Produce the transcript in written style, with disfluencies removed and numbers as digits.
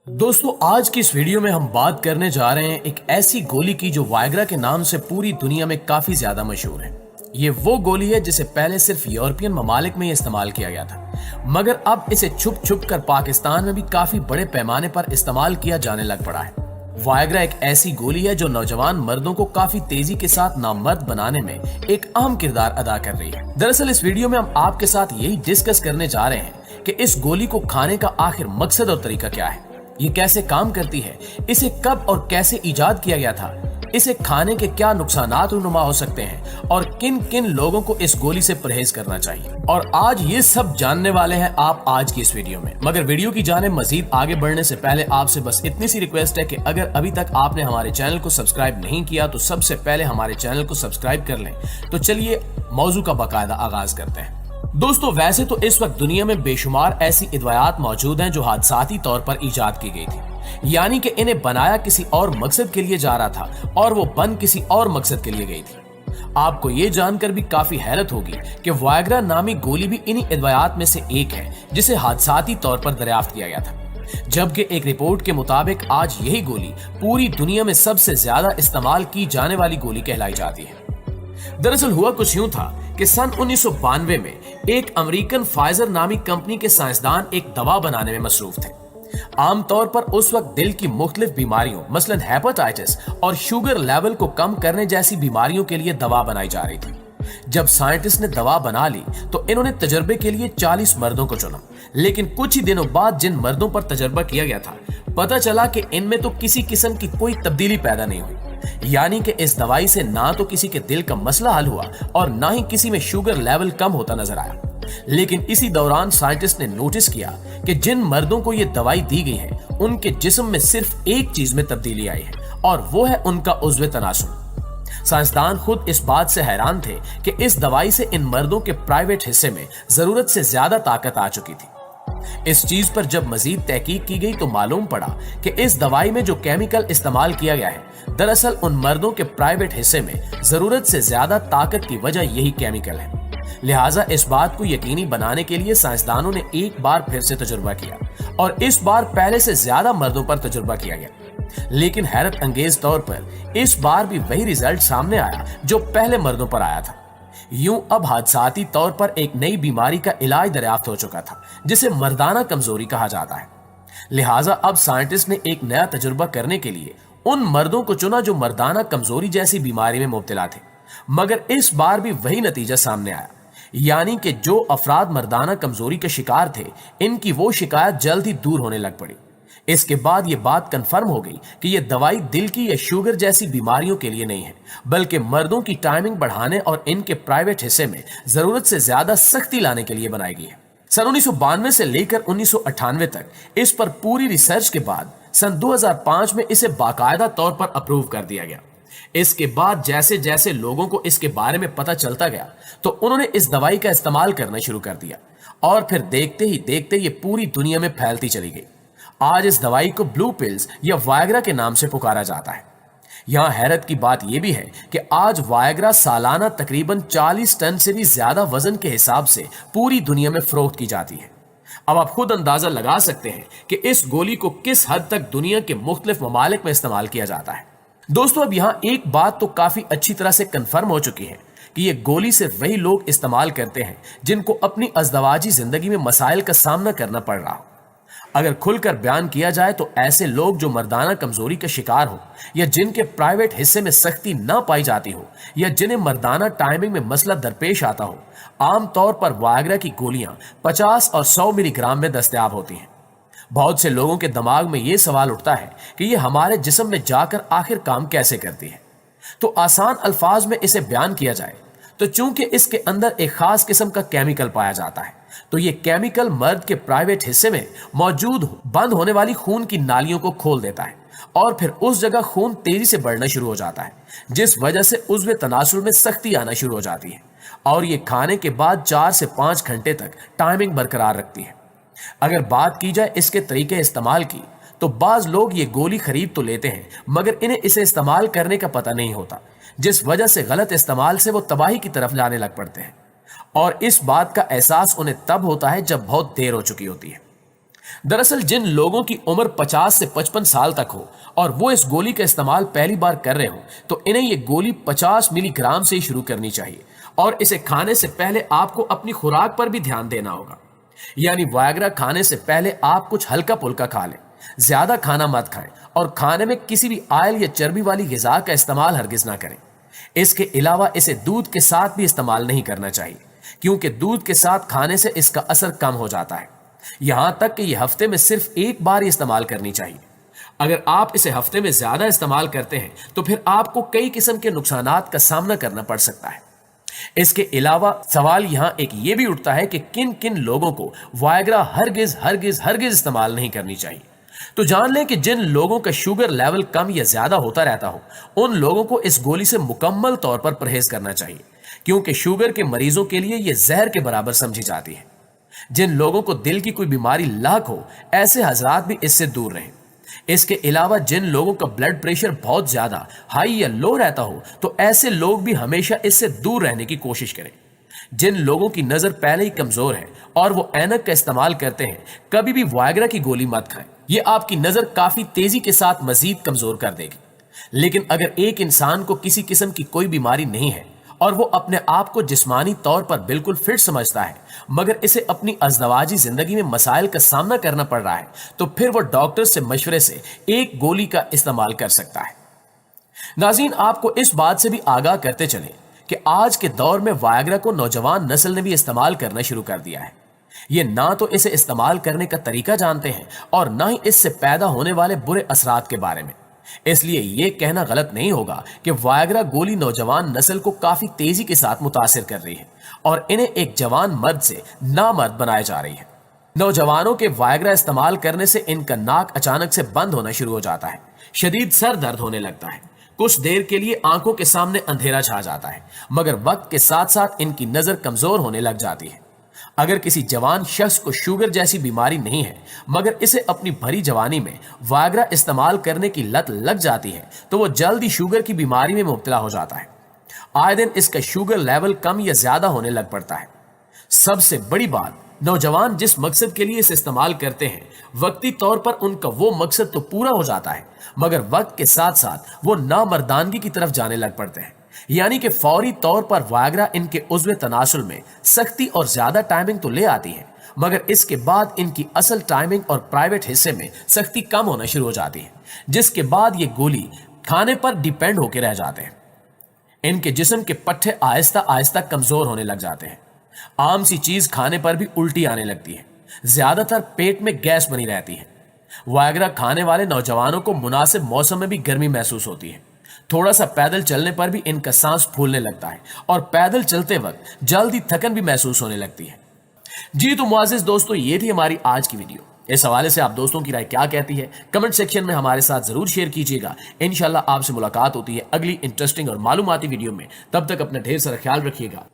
दोस्तों आज की इस वीडियो में हम बात करने जा रहे हैं एक ऐसी गोली की जो वायग्रा के नाम से पूरी दुनिया में काफी ज्यादा मशहूर है। ये वो गोली है जिसे पहले सिर्फ यूरोपियन ममालिक में ही इस्तेमाल किया गया था, मगर अब इसे छुप छुप कर पाकिस्तान में भी काफी बड़े पैमाने पर इस्तेमाल किया जाने लग पड़ा है। वायग्रा एक ऐसी गोली है जो नौजवान मर्दों को काफी तेजी के साथ नामर्द बनाने में एक अहम किरदार अदा कर रही है। दरअसल इस वीडियो में हम आपके साथ यही डिस्कस करने जा रहे हैं कि इस गोली को खाने का आखिर मकसद और तरीका क्या है, ये कैसे काम करती है, इसे कब और कैसे इजाद किया गया था, इसे खाने के क्या नुकसानात रुनुमा हो सकते हैं और किन किन लोगों को इस गोली से परहेज करना चाहिए। और आज ये सब जानने वाले हैं आप आज की इस वीडियो में। मगर वीडियो की जाने मजीद आगे बढ़ने से पहले आपसे बस इतनी सी रिक्वेस्ट है कि अगर अभी तक आपने हमारे चैनल को सब्सक्राइब नहीं किया तो सबसे पहले हमारे चैनल को सब्सक्राइब कर लें। तो चलिए मौजू का बाकायदा आगाज करते हैं। दोस्तों वैसे तो इस वक्त दुनिया में बेशुमार ऐसी इदवायात मौजूद हैं जो हादसाती तौर पर इजाद की गई थी, यानी कि इन्हें बनाया किसी और मकसद के लिए जा रहा था और वो बन किसी और मकसद के लिए गई थी। आपको ये जानकर भी काफी हैरत होगी कि वायग्रा नामी गोली भी इन्हीं इदवायात में से एक है जिसे हादसाती तौर पर दरियाफ्त किया गया था, जबकि एक रिपोर्ट के मुताबिक आज यही गोली पूरी दुनिया में सबसे ज्यादा इस्तेमाल की जाने वाली गोली कहलाई जाती है। दरअसल हुआ कुछ यूं था कि सन 1992 में एक अमेरिकन फाइजर नामी कंपनी के साइंसदान एक दवा बनाने में मसरूफ थे। आमतौर पर उस वक्त दिल की मुख्तलिफ बीमारियों मसलन हेपेटाइटिस और शुगर लेवल को कम करने जैसी बीमारियों के लिए दवा बनाई जा रही थी। जब साइंटिस्ट ने दवा बना ली तो इन्होंने तजर्बे के लिए 40 मर्दों को चुना, लेकिन कुछ ही दिनों बाद जिन मर्दों पर तजर्बा किया गया था पता चला कि इनमें तो किसी किस्म की कोई तब्दीली पैदा नहीं हुई, यानी कि इस दवाई से ना तो किसी के दिल का मसला हल हुआ और ना ही किसी में शुगर लेवल कम होता नजर आया। लेकिन इसी दौरान साइंटिस्ट ने नोटिस किया कि जिन मर्दों को यह दवाई दी गई है उनके जिस्म में सिर्फ एक चीज में तब्दीली आई है और वो है उनका उज़्व तनासुल। साइंसदान खुद इस बात से हैरान थे कि इस दवाई से इन मर्दों के प्राइवेट हिस्से में जरूरत से ज्यादा ताकत आ चुकी थी। इस चीज पर जब मजीद तहकीक की गई तो मालूम पड़ा कि इस दवाई में जो केमिकल इस्तेमाल किया गया है दरअसल उन मर्दों के प्राइवेट हिस्से में जरूरत से ज्यादा ताकत की वजह यही केमिकल है। लिहाजा इस बात को यकीनी बनाने के लिए साइंसदानों ने एक बार फिर से तजुर्बा किया और इस बार पहले से ज्यादा मर्दों पर तजुर्बा किया गया। लेकिन हैरत अंगेज तौर पर इस बार भी वही रिजल्ट सामने आया जो पहले मर्दों पर आया था। यूं अब हादसाती तौर पर एक नई बीमारी का इलाज दरियाफ्त हो चुका था जिसे मर्दाना कमजोरी कहा जाता है। लिहाजा अब साइंटिस्ट ने एक नया तजुर्बा करने के लिए उन मर्दों को चुना जो मर्दाना कमजोरी जैसी बीमारी में मुब्तला थे, मगर इस बार भी वही नतीजा सामने आया, यानी कि जो अफराद मर्दाना कमजोरी के शिकार थे इनकी वो शिकायत जल्द ही दूर होने लग पड़ी। इसके बाद ये बात कंफर्म हो गई कि ये दवाई दिल की या शुगर जैसी बीमारियों के लिए नहीं है, बल्कि मर्दों की टाइमिंग बढ़ाने और इनके प्राइवेट हिस्से में जरूरत से ज्यादा सख्ती लाने के लिए बनाई गई है। सन 1992 से लेकर 1998 तक इस पर पूरी रिसर्च के बाद सन 2005 में इसे बाकायदा तौर पर अप्रूव कर दिया गया। इसके बाद जैसे जैसे लोगों को इसके बारे में पता चलता गया तो उन्होंने इस दवाई का इस्तेमाल करना शुरू कर दिया और फिर देखते ही देखते ये पूरी दुनिया में फैलती चली गई। आज इस दवाई को ब्लू पिल्स या वायग्रा के नाम से पुकारा जाता है। यहां हैरत की बात यह भी है कि आज वायग्रा सालाना तकरीबन 40 टन से भी ज्यादा वजन के हिसाब से पूरी दुनिया में फरोख्त की जाती है। अब आप खुद अंदाजा लगा सकते हैं कि इस गोली को किस हद तक दुनिया के मुख्तलिफ ममालिक में इस्तेमाल किया जाता है। दोस्तों अब यहां एक बात तो काफी अच्छी तरह से कंफर्म हो चुकी है कि यह गोली सिर्फ वही लोग इस्तेमाल करते हैं जिनको अपनी अज़दवाजी जिंदगी में मसाइल का सामना करना पड़ रहा हो। अगर खुलकर बयान किया जाए तो ऐसे लोग जो मर्दाना कमजोरी का शिकार हो या जिनके प्राइवेट हिस्से में सख्ती ना पाई जाती हो या जिन्हें मर्दाना टाइमिंग में मसला दरपेश आता हो, आमतौर पर वायग्रा की गोलियां 50 और 100 मिलीग्राम में दस्तयाब होती हैं। बहुत से लोगों के दिमाग में यह सवाल उठता है कि यह हमारे जिस्म में जाकर आखिर काम कैसे करती है। तो आसान अल्फाज में इसे बयान किया जाए तो चूंकि इसके अंदर एक खास किस्म का केमिकल पाया जाता है तो ये केमिकल मर्द के प्राइवेट हिस्से में मौजूद बंद होने वाली खून की नालियों को खोल देता है और फिर उस जगह खून तेजी से बढ़ना शुरू हो जाता है, जिस वजह से उज़्व तनासुल में सख्ती आना शुरू हो जाती है और ये खाने के बाद 4 से 5 घंटे तक टाइमिंग बरकरार रखती है। अगर बात की जाए इसके तरीके इस्तेमाल की तो बाज लोग ये गोली खरीद तो लेते हैं मगर इन्हें इसे इस्तेमाल करने का पता नहीं होता, जिस वजह से गलत इस्तेमाल से वो तबाही की तरफ लाने लग पड़ते हैं और इस बात का एहसास उन्हें तब होता है जब बहुत देर हो चुकी होती है। दरअसल जिन लोगों की उम्र 50 से 55 साल तक हो और वो इस गोली का इस्तेमाल पहली बार कर रहे हो, तो इन्हें ये गोली 50 मिलीग्राम से ही शुरू करनी चाहिए और इसे खाने से पहले आपको अपनी खुराक पर भी ध्यान देना होगा। यानी वायग्रा खाने से पहले आप कुछ हल्का पुल्का खा लें, ज्यादा खाना मत खाएं और खाने में किसी भी ऑयल या चर्बी वाली ग़िज़ा का इस्तेमाल हरगिज ना करें। इसके अलावा इसे दूध के साथ भी इस्तेमाल नहीं करना चाहिए, क्योंकि दूध के साथ खाने से इसका असर कम हो जाता है। यहां तक कि यह हफ्ते में सिर्फ एक बार ही इस्तेमाल करनी चाहिए। अगर आप इसे हफ्ते में ज्यादा इस्तेमाल करते हैं तो फिर आपको कई किस्म के नुकसानात का सामना करना पड़ सकता है। इसके अलावा सवाल यहां एक ये भी उठता है कि किन किन लोगों को वायग्रा हरगिज हरगिज हरगिज इस्तेमाल नहीं करनी चाहिए। तो जान लें कि जिन लोगों का शुगर लेवल कम या ज्यादा होता रहता हो, उन लोगों को इस गोली से मुकम्मल तौर पर परहेज करना चाहिए, क्योंकि शुगर के मरीजों के लिए यह जहर के बराबर समझी जाती है। जिन लोगों को दिल की कोई बीमारी लाक हो, ऐसे हजरात भी इससे दूर रहें। इसके अलावा जिन लोगों का ब्लड प्रेशर बहुत ज्यादा हाई या लो रहता हो, तो ऐसे लोग भी हमेशा इससे दूर रहने की कोशिश करें। जिन लोगों की नजर पहले ही कमजोर है और वो ऐनक का इस्तेमाल करते हैं, कभी भी वायग्रा की गोली मत खाएं। ये आपकी नजर काफी तेजी के साथ मजीद कमजोर कर देगी। लेकिन अगर एक इंसान को किसी किस्म की कोई बीमारी नहीं है और वो अपने आप को जिस्मानी तौर पर बिल्कुल फिट समझता है, मगर इसे अपनी अज़दवाजी जिंदगी में मसाइल का सामना करना पड़ रहा है, तो फिर वो डॉक्टर से मशवरे से एक गोली का इस्तेमाल कर सकता है। नाज़रीन, आपको इस बात से भी आगाह करते चले कि आज के दौर में वायग्रा को नौजवान नस्ल ने भी इस्तेमाल करना शुरू कर दिया है। ये ना तो इसे इस्तेमाल करने का तरीका जानते हैं और ना ही इससे पैदा होने वाले बुरे असरात के बारे में। इसलिए यह कहना गलत नहीं होगा कि वायग्रा गोली नौजवान नस्ल को काफी तेजी के साथ मुतासिर कर रही है और इन्हें एक जवान मर्द से नामर्द बनाया जा रही है। नौजवानों के वायग्रा इस्तेमाल करने से इनका नाक अचानक से बंद होना शुरू हो जाता है, शदीद सर दर्द होने लगता है, कुछ देर के लिए आंखों के सामने अंधेरा छा जाता है, मगर वक्त के साथ साथ इनकी नजर कमजोर होने लग जाती है। अगर किसी जवान शख्स को शुगर जैसी बीमारी नहीं है, मगर इसे अपनी भरी जवानी में वायग्रा इस्तेमाल करने की लत लग जाती है, तो वो जल्द ही शुगर की बीमारी में मुब्तला हो जाता है। आए दिन इसका शुगर लेवल कम या ज्यादा होने लग पड़ता है। सबसे बड़ी बात, नौजवान जिस मकसद के लिए इसे इस्तेमाल करते हैं, वक्ती तौर पर उनका वो मकसद तो पूरा हो जाता है, मगर वक्त के साथ साथ वो नामर्दानगी की तरफ जाने लग पड़ते हैं। यानी कि फौरी तौर पर वायग्रा इनके उज़्वे तनासुल में सख्ती और ज्यादा टाइमिंग तो ले आती है, मगर इसके बाद इनकी असल टाइमिंग और प्राइवेट हिस्से में सख्ती कम होना शुरू हो जाती है, जिसके बाद ये गोली खाने पर डिपेंड होकर रह जाते हैं। इनके जिस्म के पट्टे आहिस्ता आहिस्ता कमजोर होने लग जाते हैं। आम सी चीज खाने पर भी उल्टी आने लगती है, ज्यादातर पेट में गैस बनी रहती है। वायग्रा खाने वाले नौजवानों को मुनासिब मौसम में भी गर्मी महसूस होती है। थोड़ा सा पैदल चलने पर भी इनका सांस फूलने लगता है और पैदल चलते वक्त जल्दी थकन भी महसूस होने लगती है। जी तो मुआज़िज़ दोस्तों, ये थी हमारी आज की वीडियो। इस हवाले से आप दोस्तों की राय क्या कहती है, कमेंट सेक्शन में हमारे साथ जरूर शेयर कीजिएगा। इंशाल्लाह आपसे मुलाकात होती है अगली इंटरेस्टिंग और मालूमाती वीडियो में। तब तक अपना ढेर सारा ख्याल रखिएगा।